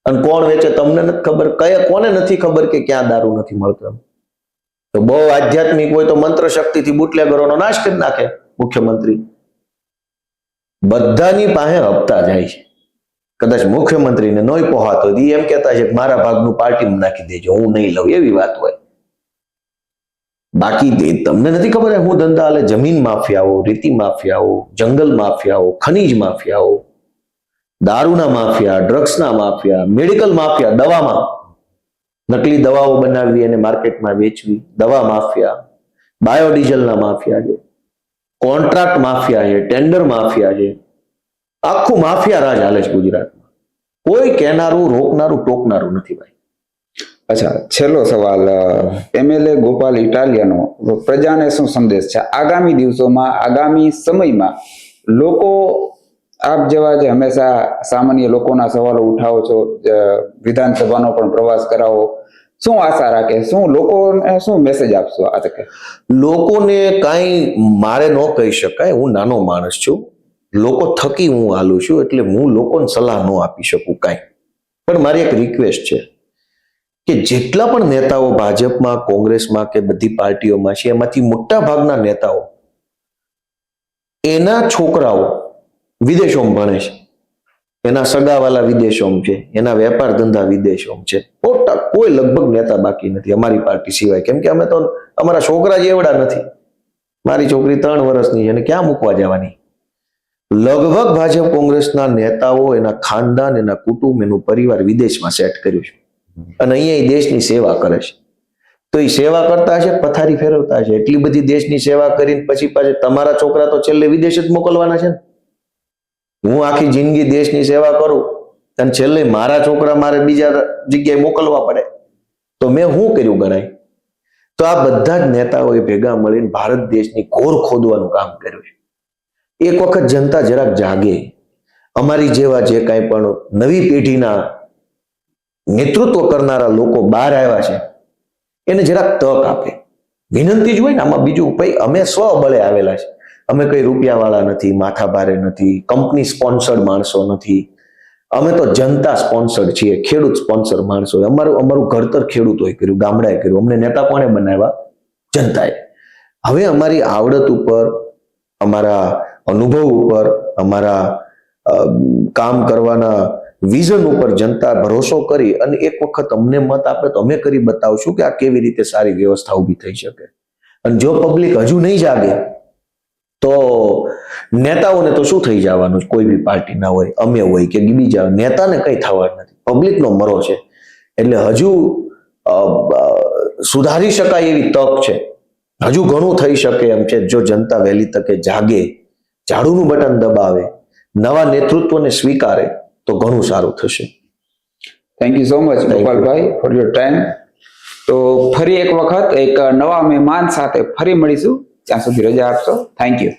અને કોણ વેચે તમને નથી ખબર? કોને નથી ખબર કે ક્યાં દારૂ નથી મળતો? તો બહુ આધ્યાત્મિક હોય તો મંત્ર શક્તિથી બુટલેગરોનો નાશ કરી નાખે મુખ્યમંત્રી. બધાની પાસે હપ્તા જાય છે. કદાચ મુખ્યમંત્રીને નોય પહોંચતો એમ કહેતા છે કે મારા ભાગનું પાર્ટીમાં નાખી દેજો, હું નહીં લઉં, એવી વાત હોય. બાકી તમને નથી ખબર હું ધંધા હાલે? જમીન માફિયાઓ, રેતી માફિયાઓ, જંગલ માફિયાઓ, ખનીજ માફિયાઓ, દારૂના માફિયા, ડ્રગ્સના માફિયા, મેડિકલ માફિયા, દવામાં નકલી દવાઓ બનાવવી અને માર્કેટમાં વેચવી, દવા માફિયા, બાયોડીઝલના માફિયા છે, કોન્ટ્રાક્ટ માફિયા છે, ટેન્ડર માફિયા છે. આખું માફિયા રાજ હાલે છે ગુજરાતમાં. કોઈ કહેનારું, રોકનારું, ટોકનારું નથી ભાઈ. અચ્છા, છેલ્લો સવાલ. એમએલએ ગોપાલ ઇટાલિયાનો પ્રજાને શું સંદેશ છે આગામી દિવસોમાં, આગામી સમયમાં? લોકો આપ જેવા જે હંમેશા સામાન્ય લોકોના સવાલો ઉઠાવો છો, વિધાનસભાનો પણ પ્રવાસ કરાવો, શું આશા રાખે, શું લોકોને શું મેસેજ આપશો આ તકે? લોકોને કાંઈ મારે ન કહી શકાય, હું નાનો માણસ છું, લોકો થકી હું હાલું છું, એટલે હું લોકોને સલાહ ન આપી શકું કાંઈ. પણ મારી એક રિક્વેસ્ટ છે કે જેટલા પણ નેતાઓ ભાજપમાં, કોંગ્રેસમાં કે બધી પાર્ટીઓમાં છે, એમાંથી મોટા ભાગના નેતાઓ એના છોકરાઓ વિદેશોમાં ભણે છે, એના સગાવાલા વિદેશોમાં છે, એના વેપાર ધંધા વિદેશોમાં છે. કોઈ લગભગ નેતા બાકી નથી અમારી પાર્ટી સિવાય. કેમ કે અમે તો અમારા છોકરા જ એવડા નથી. મારી છોકરી 3 વર્ષની છે અને ક્યાં મૂકવા જવાની? લગભગ ભાજપ કોંગ્રેસના નેતાઓ, એના ખાનદાન, એના કુટુંબ, એનું પરિવાર વિદેશમાં સેટ કર્યું છે અને અહીંયા દેશની સેવા કરે છે. તો એ સેવા કરતા હશે, પથારી ફેરવતા હશે. એટલી બધી દેશની સેવા કરીને પછી પાછા તમારા છોકરા તો છેલ્લે વિદેશ જ મોકલવાના છે ને. હું આખી જિંદગી દેશની સેવા કરું અને છેલ્લે મારા છોકરા મારે બીજા જગ્યાએ મોકલવા પડે તો મેં શું કર્યું ગણાય? તો આ બધા જ નેતાઓએ ભેગા મળીને ભારત દેશની ઘોર ખોદવાનું કામ કર્યું છે. એક વખત જનતા જરાક જાગે, અમારી જેવા જે કાંઈ પણ નવી પેઢીના નેતૃત્વ કરનારા લોકો બહાર આવ્યા છે એને જરાક તક આપે. વિનંતી જ હોય ને આમાં. બીજું ભાઈ અમે સ્વબળે આવેલા છે, અમે કઈ રૂપિયાવાળા નથી, માથાભારે નથી, કંપની સ્પોન્સર્ડ માણસો નથી. અમે તો જનતા સ્પોન્સર્ડ છીએ, ખેડૂત સ્પોન્સર માણસો. અમારું ઘડતર ખેડૂતોએ કર્યું, ગામડાએ કર્યું. અમને નેતા કોણે બનાવ્યા? જનતાએ. હવે અમારી આવડત ઉપર, અમારા અનુભવ ઉપર, અમારા કામ કરવાના વિઝન ઉપર જનતા ભરોસો કરી અને એક વખત અમને મત આપે તો અમે કરી બતાવશું કે આ કેવી રીતે સારી વ્યવસ્થા ઊભી થઈ શકે. અને જો પબ્લિક હજુ નહીં જાગે તો નેતાઓને તો શું થઈ જવાનું? કોઈ બી પાર્ટી ના હોય, અમે હોય કે બીજા, નેતાને કઈ થવાનું નથી. પબ્લિકનો મરો છે. એટલે હજુ સુધારી શકાય એવી તક છે, હજુ ઘણું થઈ શકે એમ છે. જો જનતા વહેલી તકે જાગે, ઝાડુનું બટન દબાવે, નવા નેતૃત્વને સ્વીકારે તો ઘણું સારું થશે. Thank you so much Gopalbhai for your time. તો ફરી એક વખત એક નવા મહેમાન સાથે ફરી મળીશું. ત્યાં સુધી રજા આપશો. Thank you.